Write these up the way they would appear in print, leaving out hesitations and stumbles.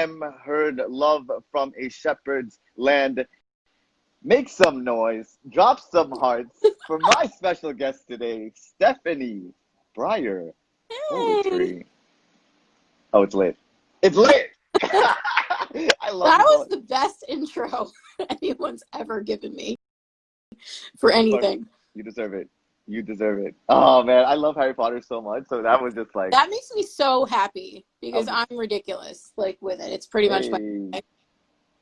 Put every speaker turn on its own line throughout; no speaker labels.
Lamb heard love from a shepherd's land. Make some noise, drop some hearts for my special guest today, Stephanie Breyer.
Hey.
Poetry. Oh, it's lit. It's lit! I love
That
you
was
both.
the best intro anyone's ever given me for anything.
You deserve it. You deserve it. Oh man, I love Harry Potter so much. So that was just like,
That makes me so happy because
um,
I'm ridiculous like with it. It's pretty much my
hey,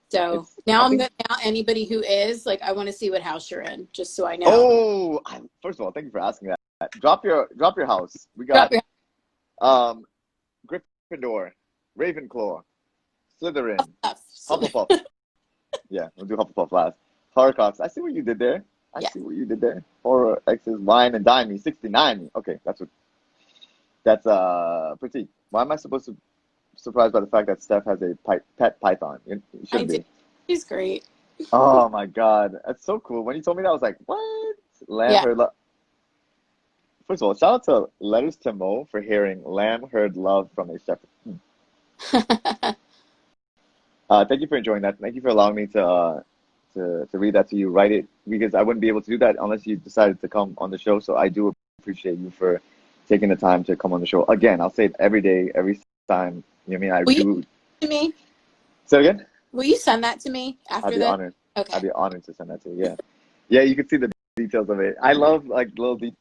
so
it's.
now
I
I'm
think.
gonna now anybody who is like I want to see what house you're in just so I know.
Oh, first of all, thank you for asking that. Drop your house. We
Drop
got
your
um Gryffindor, Ravenclaw, Slytherin,
stuff.
Hufflepuff. Yeah, we'll do Hufflepuff last. Horcrux. I see what you did there. I
Yeah.
see what you did there. Horror X's wine and dime me 69. Okay, that's pretty. Why am I supposed to surprised by the fact that Steph has a pet python? You
I
shouldn't
do.
be.
She's great.
Oh my god, that's so cool. When you told me that, I was like, what? Lamb
Yeah.
heard love. First of all, shout out to Letters to Mo for hearing Lamb heard love from a shepherd. Thank you for enjoying that. Thank you for allowing me to read that to you, write it, because I wouldn't be able to do that unless you decided to come on the show. So I do appreciate you for taking the time to come on the show. Again, I'll say it every day, every time. You know what I mean? I
Will you
do.
send it to me?
Say it again?
Will you send that to me
I'd
after
be
this?
honored. I'd
Okay.
be honored to send that to you. Yeah. Yeah, you can see the details of it. I love like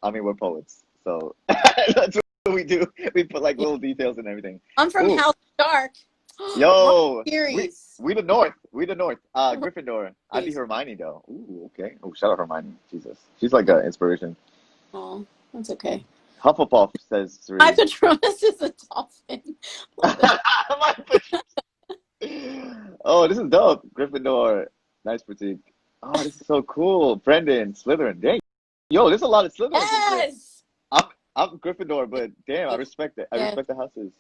I mean, we're poets. So that's what we do. We put like
Yeah.
little details and everything.
I'm from
Ooh.
House Dark. Wrong
Yo,
series.
we the North. We the North.
Wrong
Gryffindor. I'd be
series.
Hermione though. Ooh, okay. Oh, shout out Hermione. Jesus. She's like an inspiration.
Oh, that's okay.
Hufflepuff says
My
three.
Patronus is a dolphin. Love it.
My Oh, this is dope. Gryffindor. Nice critique. Oh, this is so cool. Brendan, Slytherin. Dang. Yo, there's a lot of Slytherins in here.
Yes.
I'm I'm Gryffindor, but damn, I respect it. I
Yeah.
respect the houses.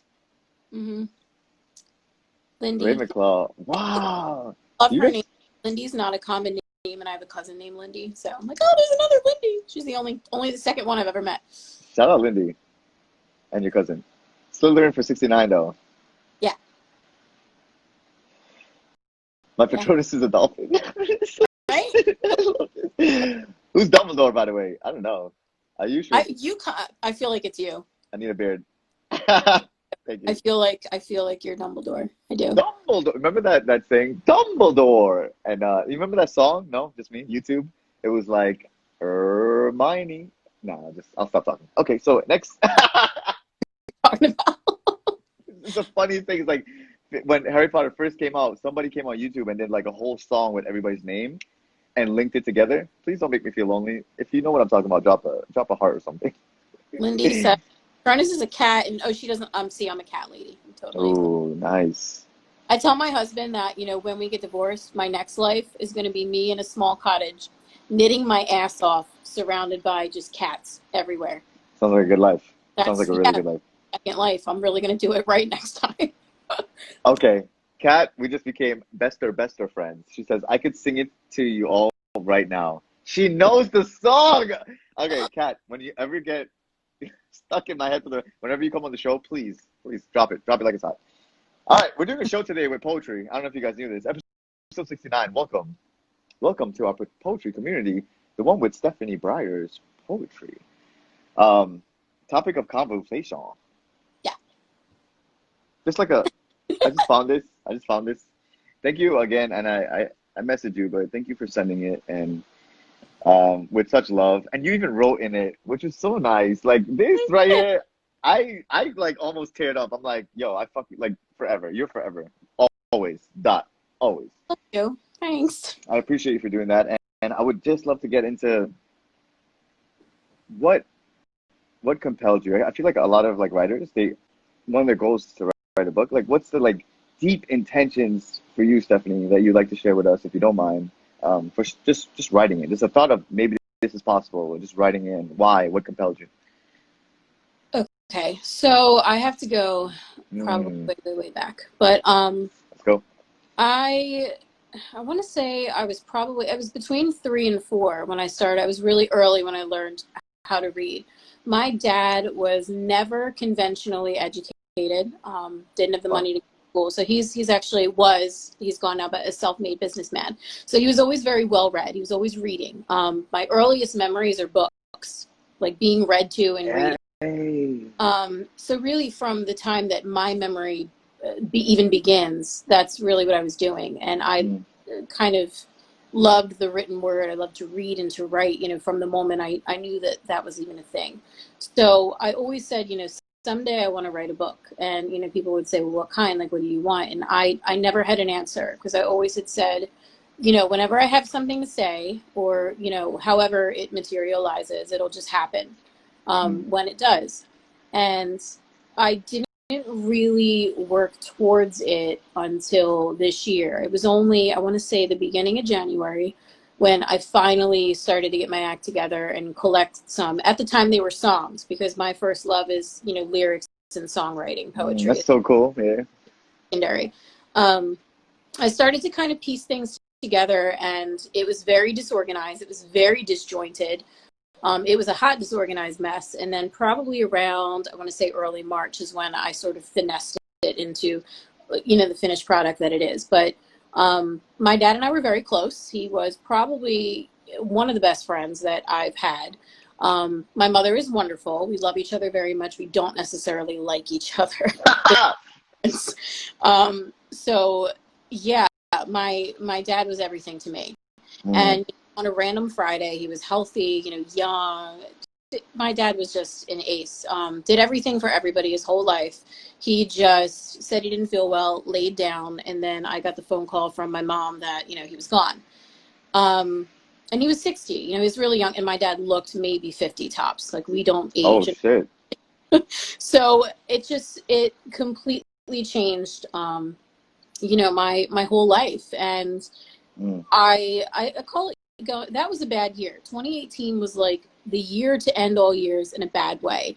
Mm-hmm. Lindy.
Ravenclaw. Wow.
Love
You
her name.
guys
Lindy's not a common name, and I have a cousin named Lindy. So I'm like, oh, there's another Lindy. She's the only the second one I've ever met.
shout out Lindy and your cousin. Slytherin for 69 though.
Yeah.
My
Yeah.
Patronus is a dolphin.
Right?
I love this. Who's Dumbledore, by the way? I don't know. Are you sure?
I feel like it's you.
I need a beard. Thank
I
you.
feel like you're Dumbledore. I do.
Dumbledore. Remember that saying? Dumbledore. And you remember that song? No, just me. YouTube. It was like Hermione. No, I'll stop talking. Okay, so next.
Talking about.
The funniest thing is like when Harry Potter first came out, somebody came on YouTube and did like a whole song with everybody's name and linked it together. Please don't make me feel lonely. If you know what I'm talking about, drop a heart or something.
Lindy said, Patronus is a cat, and she doesn't. See, I'm a cat lady. I'm totally.
Oh, nice.
I tell my husband that when we get divorced, my next life is going to be me in a small cottage, knitting my ass off, surrounded by just cats everywhere.
Sounds like a good life. Sounds
That's
like a really good life.
second life. I'm really going to do it right next time.
Okay, Kat, we just became bester friends. She says, I could sing it to you all right now. She knows the song. Okay, Kat, when you ever get stuck in my head whenever you come on the show, please drop it like it's hot. All right, we're doing a show today with poetry. I don't know if you guys knew this. Episode 69. Welcome to our poetry community, the one with Stephanie Breyer's poetry. Topic of conversation.
Yeah.
Just like I just found this. Thank you again, and I messaged you, but thank you for sending it and with such love. And you even wrote in it, which is so nice. Like this right here, I like almost teared up. I'm like, yo, I fuck you like forever. You're forever. Always. Dot. Always.
Thank you. Thanks.
I appreciate you for doing that. And I would just love to get into what compelled you. I feel like a lot of like writers, one of their goals is to write a book. Like what's the like deep intentions for you, Stephanie, that you'd like to share with us, if you don't mind, for just writing it? Just a thought of maybe this is possible, or just writing in. Why? What compelled you?
Okay, so I have to go probably way back, but
Let's go.
I want to say I was between 3 and 4 when I started. I was really early when I learned how to read. My dad was never conventionally educated. Didn't have the money to school. So he's actually he's gone now, but a self-made businessman. So he was always very well read. He was always reading. My earliest memories are books, like being read to and reading.
Hey.
So really from the time that my memory even begins, that's really what I was doing. And I kind of loved the written word. I loved to read and to write, from the moment I knew that that was even a thing. So I always said, someday I want to write a book. And, people would say, well, what kind? Like, what do you want? And I never had an answer, because I always had said, whenever I have something to say, or, however it materializes, it'll just happen when it does. And I didn't really work towards it until this year. It was only, I want to say, the beginning of January when I finally started to get my act together and collect some. At the time, they were songs, because my first love is, lyrics and songwriting, poetry.
That's so cool. Yeah.
Secondary. I started to kind of piece things together, and it was very disorganized. It was very disjointed. It was a hot, disorganized mess. And then probably around, I want to say early March, is when I sort of finessed it into, the finished product that it is. But my dad and I were very close. He was probably one of the best friends that I've had. My mother is wonderful. We love each other very much. We don't necessarily like each other. So yeah, my dad was everything to me. And on a random Friday, he was healthy, young. My dad was just an ace. Did everything for everybody his whole life. He just said he didn't feel well, laid down, and then I got the phone call from my mom that, he was gone. And he was 60, he was really young, and my dad looked maybe 50 tops. Like, we don't age.
Oh, shit.
So it completely changed, my whole life. And I call it, that was a bad year. 2018 was like the year to end all years in a bad way.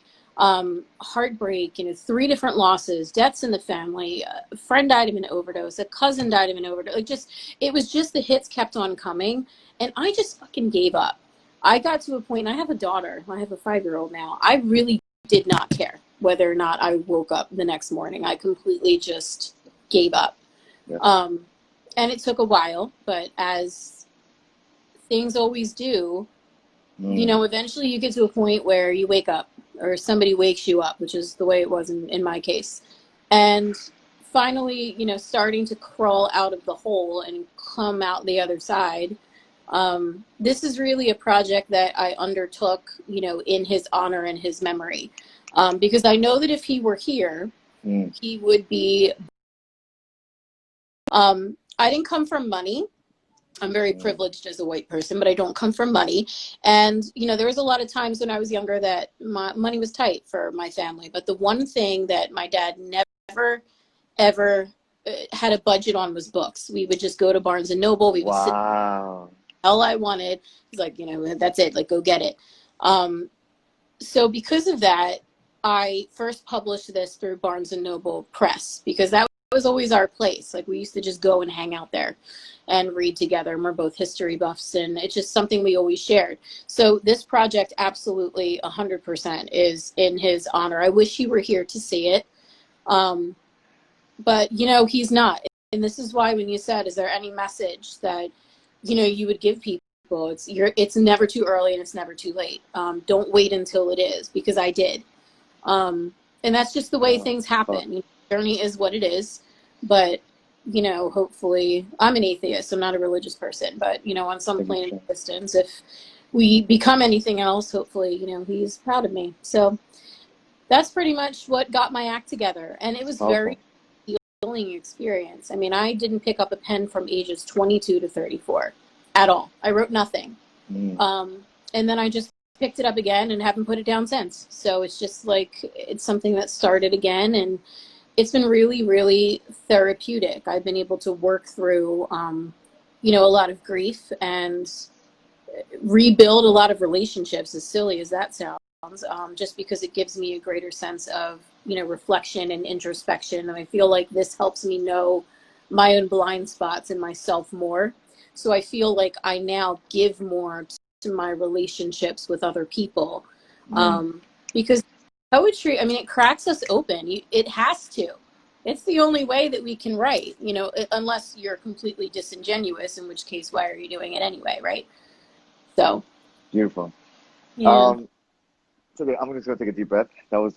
Heartbreak, 3 different losses, deaths in the family, a friend died of an overdose, a cousin died of an overdose. It was just the hits kept on coming, and I just fucking gave up. I got to a point, and I have a daughter. I have a 5-year-old now. I really did not care whether or not I woke up the next morning. I completely just gave up. Yeah. And it took a while, but as things always do, eventually you get to a point where you wake up, or somebody wakes you up, which is the way it was in my case. And finally, starting to crawl out of the hole and come out the other side. This is really a project that I undertook, in his honor and his memory. Because I know that if he were here, he would be... I didn't come from money. I'm very privileged as a white person, but I don't come from money. And, there was a lot of times when I was younger that my money was tight for my family. But the one thing that my dad never, ever had a budget on was books. We would just go to Barnes and Noble. We would sit all I wanted. He's like, that's it. Like, go get it. So because of that, I first published this through Barnes and Noble Press, because that was always our place. Like, we used to just go and hang out there and read together. And we're both history buffs, and it's just something we always shared. So this project absolutely 100% is in his honor. I wish he were here to see it. But, he's not. And this is why when you said, is there any message that, you would give people? It's never too early and it's never too late. Don't wait until it is, because I did. And that's just the way things happen. Journey is what it is. But, hopefully, I'm an atheist. I'm not a religious person. But, on some plane of existence, if we become anything else, hopefully, he's proud of me. So that's pretty much what got my act together. And it was very healing experience. I mean, I didn't pick up a pen from ages 22 to 34 at all. I wrote nothing. And then I just picked it up again and haven't put it down since. So it's just like, it's something that started again, and it's been really, really therapeutic. I've been able to work through, a lot of grief and rebuild a lot of relationships, as silly as that sounds, just because it gives me a greater sense of, reflection and introspection. And I feel like this helps me know my own blind spots and myself more. So I feel like I now give more to my relationships with other people, because poetry, I mean, it cracks us open. It has to. It's the only way that we can write, you know, unless you're completely disingenuous, in which case, why are you doing it anyway, right? So,
Beautiful.
yeah,
It's okay. I'm just gonna take a deep breath. That was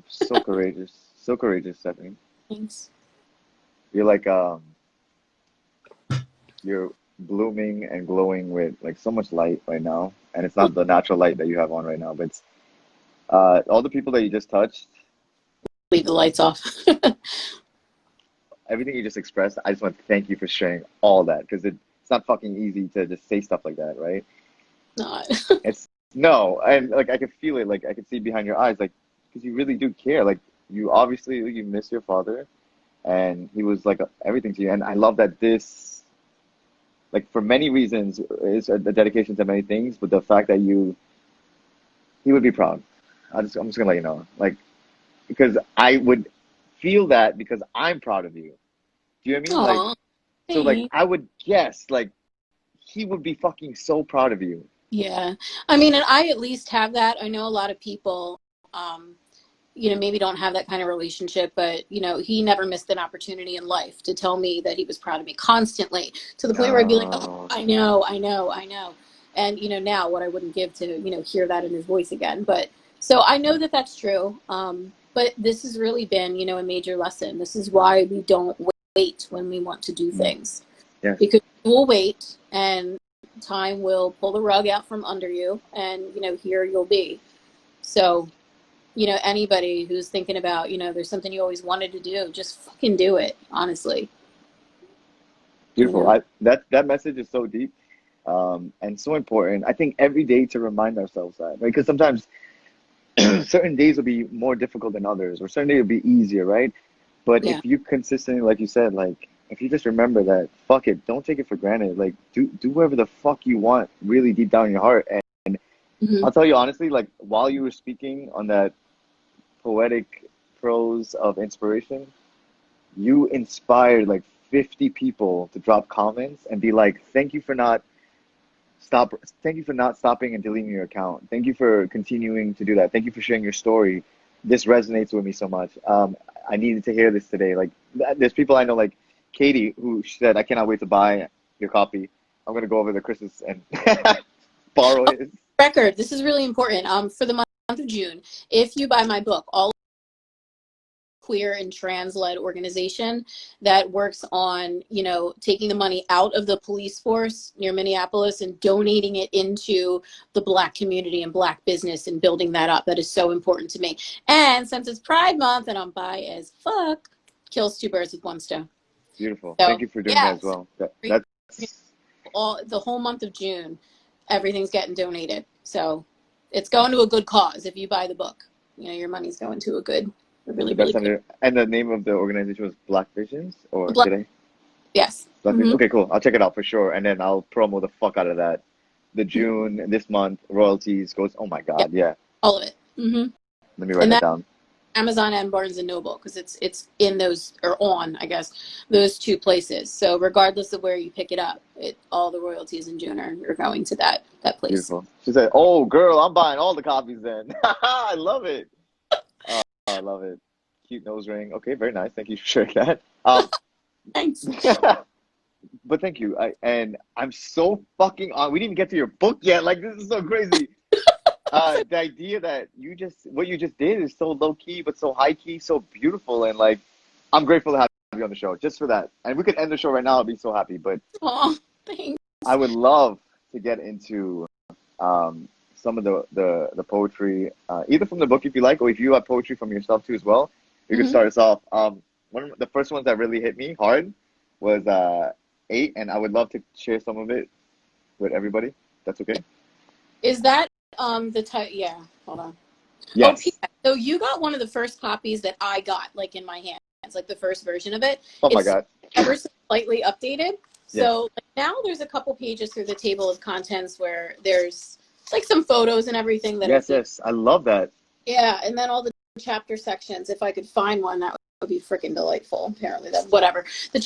so courageous, so courageous, Stephanie.
thanks.
You're like you're blooming and glowing with like so much light right now, and it's not the natural light that you have on right now, but it's all the people that you just touched,
Leave the lights off.
everything you just expressed. I just want to thank you for sharing all that because it's not fucking easy to just say stuff like that, right?
Not.
It's no, and like I could feel it, like I could see behind your eyes, like because you really do care. Like you obviously you miss your father, and he was like everything to you. And I love that this, like for many reasons, is a dedication to many things. But the fact that he would be proud. I'm just gonna let you know, like because I would feel that because I'm proud of you. Do you know what I mean? Like
Aw,
so, like
thanks.
I would guess, like he would be fucking so proud of you.
Yeah. I mean, and I at least have that. I know a lot of people, um, you know, maybe don't have that kind of relationship, but, you know, he never missed an opportunity in life to tell me that he was proud of me constantly to the point where I'd be like, oh,
Oh,
I know, I know, I know. And, you know, now what I wouldn't give to, you know, hear that in his voice again. But so I know that that's true. But this has really been, you know, a major lesson. This is why we don't wait when we want to do
mm,
things,
yes,
because you will wait and time will pull the rug out from under you, and you know, here you'll be. So, you know, anybody who's thinking about, you know, there's something you always wanted to do, just fucking do it, honestly. You
beautiful.
know.
That message is so deep, and so important. I think every day to remind ourselves that, right? Because sometimes certain days will be more difficult than others, or certain days will be easier, right? But
Yeah.
if you consistently, like you said, like if you just remember that, fuck it, don't take it for granted. Like do whatever the fuck you want, really deep down in your heart. And
Hmm.
I'll tell you honestly, like while you were speaking on that poetic prose of inspiration, you inspired like 50 people to drop comments and be like, stop thank you for not stopping and deleting your account. Thank you for continuing to do that. Thank you for sharing your story. This resonates with me so much. I needed to hear this today. Like there's people I know, like Katie, who said, I cannot wait to buy your copy. I'm gonna go over to Chris's and borrow his.
Record. This is really important. For the month of June, if you buy my book, all queer and trans led organization that works on, you know, taking the money out of the police force near Minneapolis and donating it into the Black community and Black business and building that up. That is so important to me. And since it's Pride Month and I'm bi as fuck, kills two birds with one stone.
Beautiful. Thank
So
you for doing that
yeah,
as
so
well. That's
all the whole month of June, everything's getting donated. So it's going to a good cause. If you buy the book, you know, your money's going to a really, really
that's
good.
under, and the name of the organization was Black Visions,
The
or
Black,
did I?
yes.
Black Visions.
Mm-hmm.
Okay, cool. I'll check it out for sure, and then I'll promo the fuck out of that. The June this month royalties goes. Oh my
Yeah,
God, yeah.
all of it. Mm-hmm.
Let me write
And
that
that's
down.
Amazon and Barnes and Noble because it's in those or on, I guess, those two places. So regardless of where you pick it up, all the royalties in June are going to that place.
Beautiful. She said, "Oh, girl, I'm buying all the copies then." I love it. Oh, I love it. Cute nose ring. Okay, very nice. Thank you for sharing that.
Thanks.
But thank you. And I'm so fucking on. We didn't even get to your book yet. Like this is so crazy. The idea that what you just did is so low key, but so high key, so beautiful, and like I'm grateful to have you on the show just for that. And we could end the show right now. I'd be so happy. But
Oh, thanks.
I would love to get into some of the poetry, either from the book if you like, or if you have poetry from yourself too as well. You could
Mm-hmm.
start us off. One of the first ones that really hit me hard was eight, and I would love to share some of it with everybody. That's okay.
Is that the type? Yeah. Hold on. Oh,
Yes.
P.S. So you got one of the first copies that I got, like in my hands, like the first version of it.
Oh my
It's
God.
ever so slightly updated.
Yes.
So like, now there's a couple pages through the table of contents where there's like some photos and everything that I
Yes.
think.
Yes. I love that.
Yeah, and then all the chapter sections. If I could find one, that would be freaking delightful. Apparently, that whatever the